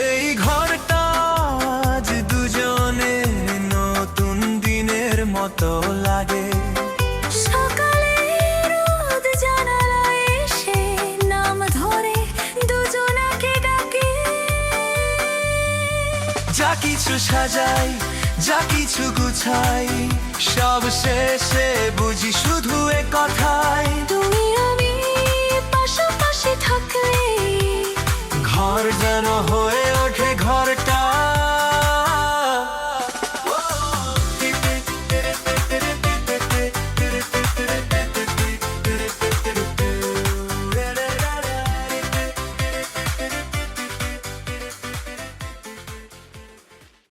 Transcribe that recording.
এই ঘরটা আজ দুজনের নতুন দিনের মতো লাগে। সকালে রোদ জানালায় এসে নাম ধরে দুজনাকে ডাকে। যা কিছু সাজাই, যা কিছু গুছাই, সব শেষে বুঝি শুধু এ কথাই, তুমি আমি পাশাপাশি থাকলে ঘর যেন হয়ে